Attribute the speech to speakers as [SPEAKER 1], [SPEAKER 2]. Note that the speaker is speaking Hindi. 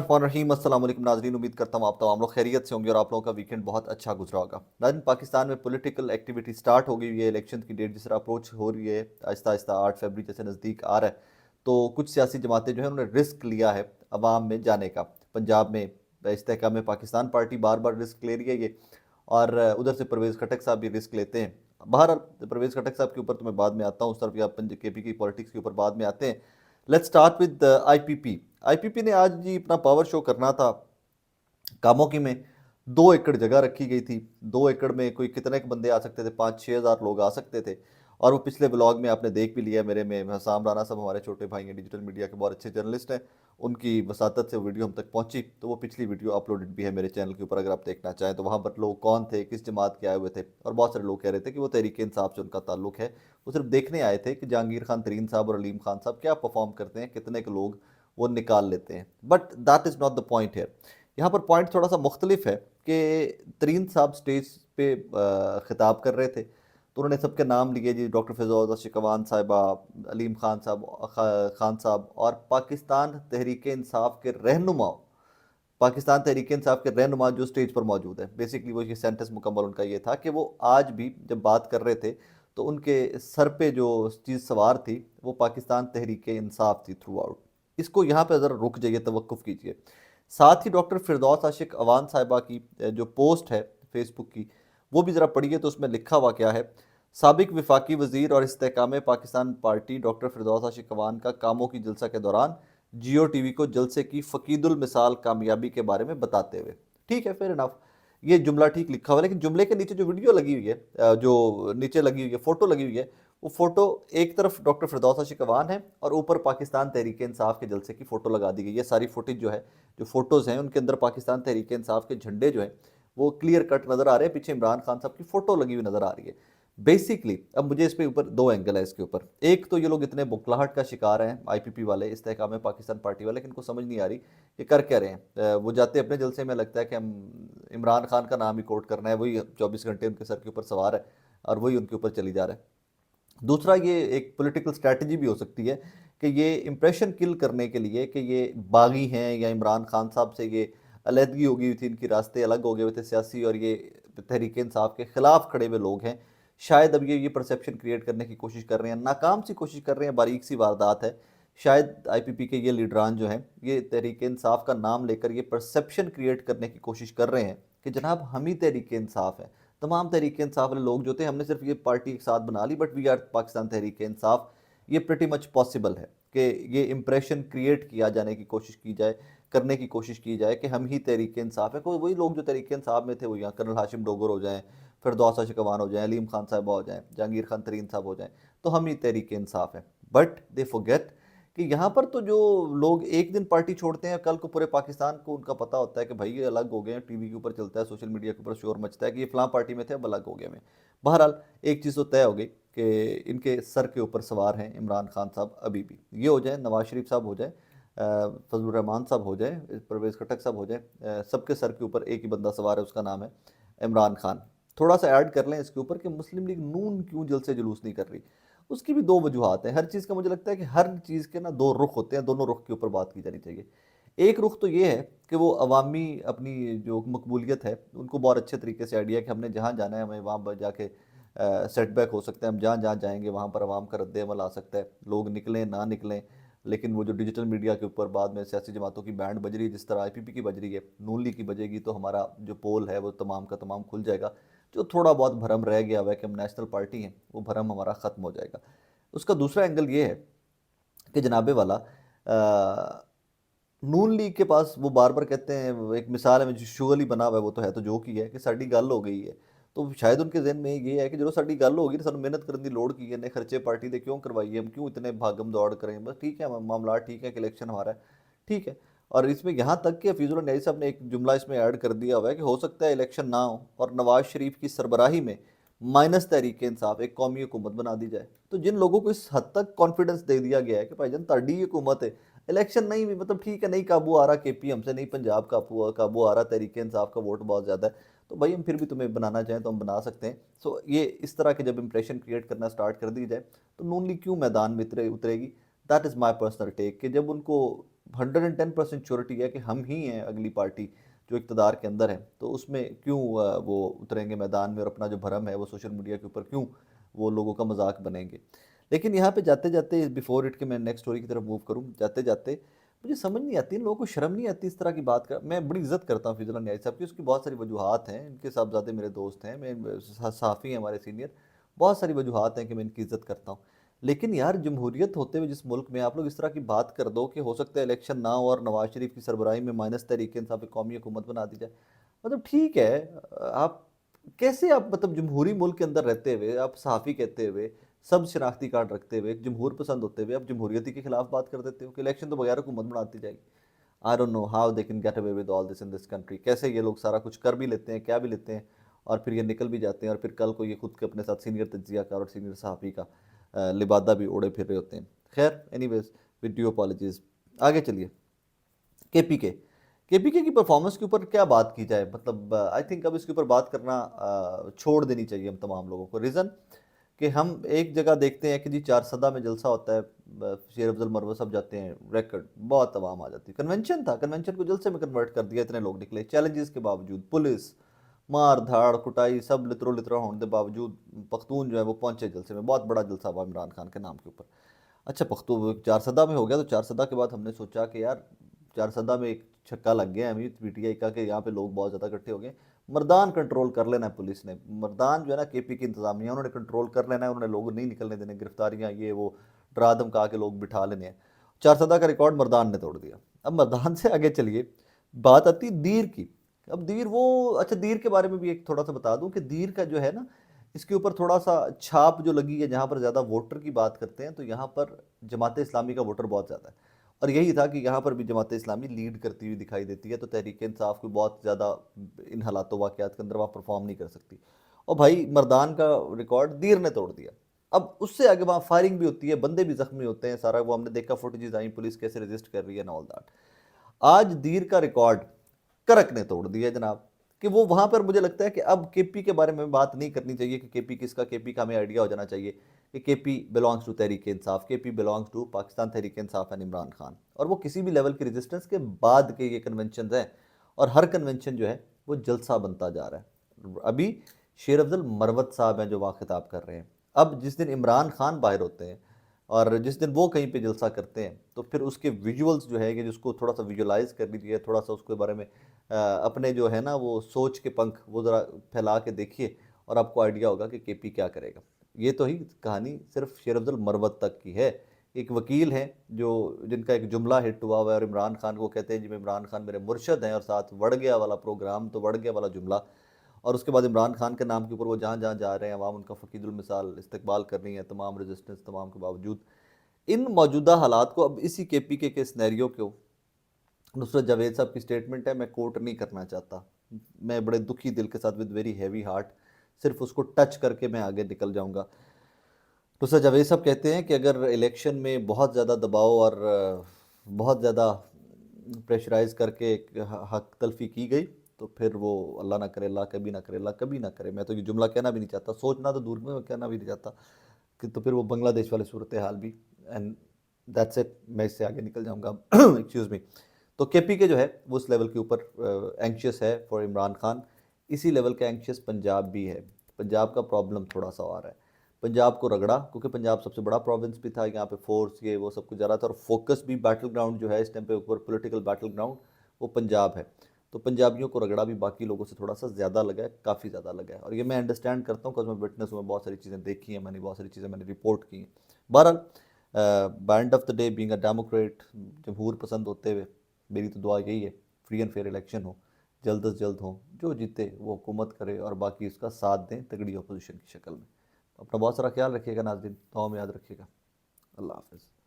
[SPEAKER 1] बिस्मिल्लाहिर्रहमानिर्रहीम। अस्सलाम वालेकुम नाज़रीन, उम्मीद करता हूँ आप तमाम लोग खैरियत से होंगे और आप लोगों का वीकेंड बहुत अच्छा गुजरा होगा। नाज़रीन, पाकिस्तान में पॉलिटिकल एक्टिविटी स्टार्ट हो गई हुई है। इलेक्शन की डेट जिस तरह अप्रोच हो रही है, आहिस्ता आहिस्ता 8 फरवरी जैसे नज़दीक आ रहा है, तो कुछ सियासी जमातें जो है उन्होंने रिस्क लिया है अवाम में जाने का। पंजाब में इस्तेहकाम पाकिस्तान पार्टी बार बार रिस्क ले रही है ये, और उधर से परवेज़ खटक साहब भी रिस्क लेते हैं। बहरहाल परवेज़ खटक साहब के ऊपर तो मैं बाद में आता हूँ, उस तरफ या KP की पॉलिटिक्स के ऊपर बाद में आते हैं। Let's start with IPP। IPP ने आज जी अपना पावर शो करना था कामोकी में। 2 एकड़ जगह रखी गई थी। 2 एकड़ में कोई कितने के बंदे आ सकते थे, 5-6 हज़ार लोग आ सकते थे। और वो पिछले ब्लॉग में आपने देख भी लिया मेरे में। हसाम राना साहब हमारे छोटे भाई हैं, डिजिटल मीडिया के बहुत अच्छे जर्नलिस्ट हैं, उनकी वसातत से वीडियो हम तक पहुंची, तो वो पिछली वीडियो अपलोडेड भी है मेरे चैनल के ऊपर, अगर आप देखना चाहें तो। वहाँ पर लोग कौन थे, किस जमात के आए हुए थे, और बहुत सारे लोग कह रहे थे कि वो तहरीक इंसाफ से उनका ताल्लुक है। वो सिर्फ देखने आए थे कि जहांगीर खान तरीन साहब और अलीम खान साहब क्या परफॉर्म करते हैं, कितने के लोग वो निकाल लेते हैं। But that is not the point है। यहाँ पर पॉइंट थोड़ा सा मुख्तलिफ है कि तरीन साहब स्टेज पे खिताब कर रहे थे, तो उन्होंने सबके नाम लिए जी, डॉक्टर फिज़ौज़ा शिकवान साहिबा, अलीम खान साहब, खान साहब, और पाकिस्तान तहरीक इंसाफ के रहनुमा, पाकिस्तान तहरीक इंसाफ के रहनुमा जो स्टेज पर मौजूद है। बेसिकली वो ये सेंटेंस मुकम्मल उनका ये था कि वो आज भी जब बात कर रहे थे तो उनके सर पे जो चीज़ सवार थी वो पाकिस्तान तहरीक इंसाफ थी थ्रू आउट। इसको यहाँ पे ज़रा रुक जाइए, तवक्कुफ़ कीजिए। साथ ही डॉक्टर फिरदौस आशिक अवान साहिबा की जो पोस्ट है फेसबुक की, वो भी ज़रा पढ़िए तो उसमें लिखा हुआ क्या है। साबिक विफाकी वज़ीर और इस्तेहकाम पाकिस्तान पार्टी डॉक्टर फिरदौस आशिक अवान का कामों की जलसा के दौरान जियो टीवी को जलसे की फ़कीदुल मिसाल कामयाबी के बारे में बताते हुए। ठीक है, फेयर इनफ, ये जुमला ठीक लिखा हुआ है, लेकिन जुमले के नीचे जो वीडियो लगी हुई है, जो नीचे लगी हुई है, फ़ोटो लगी हुई है, वो फ़ोटो एक तरफ डॉक्टर फिरदौस आशिक अवान है और ऊपर पाकिस्तान तहरीक इंसाफ के जलसे की फ़ोटो लगा दी गई है। सारी फुटेज जो है, जो फोटोज़ हैं, उनके अंदर पाकिस्तान तहरीक इंसाफ के झंडे जो हैं वो क्लियर कट नज़र आ रहे हैं, पीछे इमरान खान साहब की फ़ोटो लगी हुई नज़र आ रही है। बेसिकली अब मुझे इस पे ऊपर 2 एंगल है इसके ऊपर। एक तो ये लोग इतने बुखलाहट का शिकार हैं, IPP वाले, इस्तेहकाम पाकिस्तान पार्टी वाले, कि इनको समझ नहीं आ रही कि कर क्या रहे हैं। वो जाते अपने जलसे में, लगता है कि हम इमरान खान का नाम ही कोट करना है, वही 24 घंटे उनके सर के ऊपर सवार है और वही उनके ऊपर चली जा रहा है। दूसरा, ये एक पॉलिटिकल स्ट्रैटेजी भी हो सकती है कि ये इंप्रेशन किल करने के लिए कि ये बागी हैं, या इमरान खान साहब से ये अलहदगी हो गई हुई थी, इनके रास्ते अलग हो गए हुए थे सियासी, और ये तहरीक इंसाफ के खिलाफ खड़े हुए लोग हैं। शायद अब ये परसेप्शन क्रिएट करने की कोशिश कर रहे हैं, नाकाम सी कोशिश कर रहे हैं, बारीक सी वारदात है। शायद IPP के ये लीडरान जो हैं, ये तहरीक इंसाफ का नाम लेकर ये परसेप्शन क्रिएट करने की कोशिश कर रहे हैं कि जनाब हम ही तहरीक इंसाफ है। तमाम तहरीक इंसाफ वाले लोग जो थे, हमने सिर्फ ये पार्टी एक साथ बना ली, but we are Pakistan Tehreek इंसाफ। ये प्रिटी मच पॉसिबल है कि ये इंप्रेशन क्रिएट किया जाने की कोशिश की जाए, करने की कोशिश की जाए कि हम ही तहरीक इंसाफ है। कोई वही लोग जो तहरीक इंसाफ में थे, वो यहाँ कर्नल हाशिम डोगर हो जाएं, फिरदौस आशिक अवान हो जाएं, अलीम खान साहब हो जाएं, जहांगीर खान तरीन साहब हो जाएं, तो हम ही तहरीक इंसाफ है। बट दे फॉरगेट कि यहाँ पर तो जो लोग एक दिन पार्टी छोड़ते हैं, कल को पूरे पाकिस्तान को उनका पता होता है कि भाई ये अलग हो गए हैं, टीवी के ऊपर चलता है, सोशल मीडिया के ऊपर शोर मचता है कि ये फलां पार्टी में थे, अब अलग हो गए में। बहरहाल एक चीज़ तो तय हो गई कि इनके सर के ऊपर सवार हैं इमरान खान साहब अभी भी। ये हो जाए, नवाज शरीफ साहब हो जाए, फजलुर रहमान साहब हो जाए, परवेज़ खटक साहब हो जाए, सबके सर के ऊपर एक ही बंदा सवार है, उसका नाम है इमरान खान। थोड़ा सा ऐड कर लें इसके ऊपर कि मुस्लिम लीग नून क्यों जलसे जुलूस नहीं कर रही। उसकी भी 2 वजूहात हैं। हर चीज़ का मुझे लगता है कि हर चीज़ के ना 2 रुख होते हैं, दोनों रुख के ऊपर बात की जानी चाहिए। एक रुख तो ये है कि वो अवामी अपनी जो मकबूलियत है उनको बहुत अच्छे तरीके से आइडिया कि हमने जहाँ जाना है हमें वहाँ पर जाके सेटबैक हो सकता है, हम जहाँ जहाँ जाएंगे वहाँ पर अवाम का रद्द-ए-अमल आ सकता है, लोग निकलें ना निकलें। लेकिन वो जो डिजिटल मीडिया के ऊपर बाद में सियासी जमातों की बैंड बज रही है, जिस तरह IPP की बज रही है, नून लीग की बजेगी, तो हमारा जो पोल है वो तमाम का तमाम खुल जाएगा। जो थोड़ा बहुत भरम रह गया हुआ है कि हम नेशनल पार्टी हैं, वो भरम हमारा ख़त्म हो जाएगा। उसका दूसरा एंगल ये है कि जनाबे वाला, नून लीग के पास वो बार बार कहते हैं, वो एक मिसाल है जो शुगल ही बना हुआ है, वो तो है तो जो की है कि साड़ी गल हो गई है। तो शायद उनके जहन में ये है कि जो साड़ी गल होगी, सानू मेहनत करने की लोड़ की है, ने खर्चे पार्टी दे क्यों करवाई है, हम क्यों इतने भागम दौड़ करें, बस ठीक है, मामला ठीक है कि इलेक्शन हमारा है, ठीक है। और इसमें यहाँ तक कि हफीजुल न्याई साहब ने एक जुमला इसमें ऐड कर दिया हुआ है कि हो सकता है इलेक्शन ना हो और नवाज शरीफ की सरबराही में माइनस तहरीक इंसाफ एक कौमी हुकूमत बना दी जाए। तो जिन लोगों को इस हद तक कॉन्फिडेंस दे दिया गया है कि भाईजान ताड़ी हुकूमत है, इलेक्शन नहीं भी, मतलब ठीक है, नहीं काबू आ रहा KP हमसे, नहीं पंजाब काबू आ रहा, तहरीक इंसाफ का वोट बहुत ज़्यादा है, तो भाई हम फिर भी तुम्हें बनाना चाहें तो हम बना सकते हैं। सो ये इस तरह के जब इंप्रेशन क्रिएट करना स्टार्ट कर दी जाए, तो नून लीग क्यों मैदान में उतरेगी। That is my personal take कि जब उनको 110% श्योरिटी है कि हम ही हैं अगली पार्टी जो इक़्तिदार के अंदर है, तो उसमें क्यों वो उतरेंगे मैदान में और अपना जो भरम है वो सोशल मीडिया के ऊपर क्यों वो लोगों का मजाक बनेंगे। लेकिन यहाँ पे जाते जाते, बिफोर इट के मैं नेक्स्ट स्टोरी की तरफ मूव करूँ, जाते जाते मुझे समझ नहीं आती, इन लोगों को शर्म नहीं आती इस तरह की बात कर। मैं बड़ी इज्जत करता हूँ फिजल न्याय साहब की, उसकी बहुत सारी वजूहत हैं, इनके साहबजादे मेरे दोस्त हैं, मैं सहाफ़ी हैं हमारे सीनियर, बहुत सारी वजूहत हैं कि मैं इनकी इज्जत करता हूँ। लेकिन यार जमहूरियत होते हुए जिस मुल्क में आप लोग इस तरह की बात कर दो कि हो सकता है इलेक्शन ना हो और नवाज शरीफ की सरबराही में माइनस तहरीक इंसाफ एक कौमी हुकूमत बना दी जाए, मतलब ठीक है, आप कैसे, आप मतलब जमहूरी मुल्क के अंदर रहते हुए, आप सहाफ़ी कहते हुए, सब शनाख्ती कार्ड रखते हुए, जमहूर पसंद होते हुए, आप जमहूरियत के खिलाफ बात कर देते हो कि इलेक्शन तो बगैर हुकूमत बनाती जाएगी। I don't know how they can get away with all this in this country, कैसे ये लोग सारा कुछ कर भी लेते हैं, क्या भी लेते हैं, और फिर ये निकल भी जाते हैं, और फिर कल को ये खुद के अपने साथ सीनियर तज्जियाकार और सीनियर सहाफ़ी का लिबादा भी ओढ़े फिर रहे होते हैं। खैर एनीवेज, विद ड्यू अपॉलॉजीज, आगे चलिए। केपीके, केपीके की परफॉर्मेंस के ऊपर क्या बात की जाए, मतलब आई थिंक अब इसके ऊपर बात करना छोड़ देनी चाहिए हम तमाम लोगों को। रीज़न कि हम एक जगह देखते हैं कि जी चारसदा में जलसा होता है, शेर अफजल मरवत साहब जाते हैं, रिकॉर्ड बहुत आवाम आ जाती है, कन्वेंशन था, कन्वेंशन को जलसे में कन्वर्ट कर दिया, इतने लोग निकले, चैलेंजेस के बावजूद, पुलिस मार धाड़ कुटाई सब लितरो लितरो होने के बावजूद पख्तून जो है वो पहुंचे जलसे में, बहुत बड़ा जलसा हुआ इमरान खान के नाम के ऊपर। अच्छा पख्तू चारसदा में हो गया, तो चारसदा के बाद हमने सोचा कि यार चारसदा में एक छक्का लग गया अमित पीटीआई का कि यहाँ पे लोग बहुत ज़्यादा इकट्ठे हो गए, मर्दान कंट्रोल कर लेना है पुलिस ने, मर्दान जो है ना केपी की इंतजामिया उन्होंने कंट्रोल कर लेना है, उन्होंने लोग नहीं निकलने देने, गिरफ्तारियाँ ये वो डरा धमका के लोग बिठा लेने हैं। चारसदा का रिकॉर्ड मर्दान ने तोड़ दिया। अब मर्दान से आगे चलिए, बात आती दीर की। अब दीर वो, अच्छा दीर के बारे में भी एक थोड़ा सा बता दूं कि दीर का जो है ना, इसके ऊपर थोड़ा सा छाप जो लगी है, जहाँ पर ज़्यादा वोटर की बात करते हैं तो यहाँ पर जमात इस्लामी का वोटर बहुत ज़्यादा है, और यही था कि यहाँ पर भी जमात इस्लामी लीड करती हुई दिखाई देती है, तो तहरीक इंसाफ को बहुत ज़्यादा इन हालातों वाक़यात के अंदर वहाँ परफॉर्म नहीं कर सकती, और भाई मर्दान का रिकॉर्ड दीर ने तोड़ दिया। अब उससे आगे वहाँ फायरिंग भी होती है, बंदे भी जख्मी होते हैं, सारा वो हमने देखा, फुटेजेस आई, पुलिस कैसे रजिस्ट कर रही है, ऑल दैट। आज दीर का रिकॉर्ड करक ने तोड़ दिया जनाब, कि वो वहां पर मुझे लगता है कि अब केपी के बारे में बात नहीं करनी चाहिए कि केपी किसका, केपी का हमें आइडिया हो जाना चाहिए कि KP belongs to Tehreek Insaf, KP belongs to Pakistan Tehreek Insaf and Imran Khan, और वो किसी भी लेवल की रेजिस्टेंस के बाद के ये कन्वेंशन हैं, और हर कन्वेंशन जो है वो जलसा बनता जा रहा है। अभी शेर अफजल मरवत साहब हैं जो वहाँ खिताब कर रहे हैं, अब जिस दिन इमरान खान बाहर होते हैं और जिस दिन वो कहीं पे जलसा करते हैं, तो फिर उसके विजुअल्स जो है कि जिसको थोड़ा सा विजुअलाइज कर लीजिए, थोड़ा सा उसके बारे में अपने जो है ना वो सोच के पंख वो ज़रा फैला के देखिए, और आपको आइडिया होगा कि केपी क्या करेगा। ये तो ही कहानी सिर्फ शेर अफजल मरवत तक की है। एक वकील हैं जो, जिनका एक जुमला हिट हुआ हुआ है और इमरान खान को कहते हैं जी इमरान खान मेरे मुर्शद हैं, और साथ वड़ गया वाला प्रोग्राम, तो वड़ गया वाला जुमला, और उसके बाद इमरान खान के नाम के ऊपर वो जहाँ जहाँ जा रहे हैं अवाम उनका फ़कीदुल मिसाल इस्तकबाल कर रही है, तमाम रेजिस्टेंस तमाम के बावजूद। इन मौजूदा हालात को अब इसी केपीके के स्नैरियो को, नुसरत जावेद साहब की स्टेटमेंट है, मैं कोट नहीं करना चाहता, मैं बड़े दुखी दिल के साथ विद वेरी हैवी हार्ट सिर्फ उसको टच करके मैं आगे निकल जाऊंगा। नुसरत जावेद साहब कहते हैं कि अगर इलेक्शन में बहुत ज़्यादा दबाव और बहुत ज़्यादा प्रेशराइज करके हक तलफी की गई, तो फिर वो अल्लाह ना करे, अल्लाह कभी ना करे, अल्लाह कभी ना करे, मैं तो ये जुमला कहना भी नहीं चाहता, सोचना तो दूर में, मैं कहना भी नहीं चाहता कि तो फिर वो बांग्लादेश वाले सूरत हाल भी, एंड दैट्स इट, मैं इससे आगे निकल जाऊंगा। Excuse me. तो केपी के जो है वो उस लेवल के ऊपर एंक्शियस है फॉर इमरान खान, इसी लेवल का एंक्शियस पंजाब भी है। पंजाब का प्रॉब्लम थोड़ा सा आ रहा है, पंजाब को रगड़ा, क्योंकि पंजाब सबसे बड़ा प्रोविंस भी था, यहाँ पे फोर्स ये वो सब कुछ जा रहा था, और फोकस भी बैटल ग्राउंड जो है इस टाइम पे ऊपर पॉलिटिकल बैटल ग्राउंड वो पंजाब है, तो पंजाबियों को रगड़ा भी बाकी लोगों से थोड़ा सा ज़्यादा लगा है, काफ़ी ज़्यादा लगा है, और ये मैं अंडरस्टैंड करता हूँ बिकॉज मैं विटनेस हूँ, मैं बहुत सारी चीज़ें देखी हैं मैंने, बहुत सारी चीज़ें मैंने रिपोर्ट की हैं। बहरहाल by end of the day being a democrat, जमहूर पसंद होते हुए मेरी तो दुआ यही है फ्री एंड फेयर इलेक्शन हो, जल्द से जल्द हो, जो जीते वो हुकूमत करे और बाकी इसका साथ दें तगड़ी अपोजिशन की शक्ल में। अपना बहुत सारा ख्याल रखिएगा नाज़रीन, दुआ में याद रखिएगा। अल्लाह हाफ़िज़।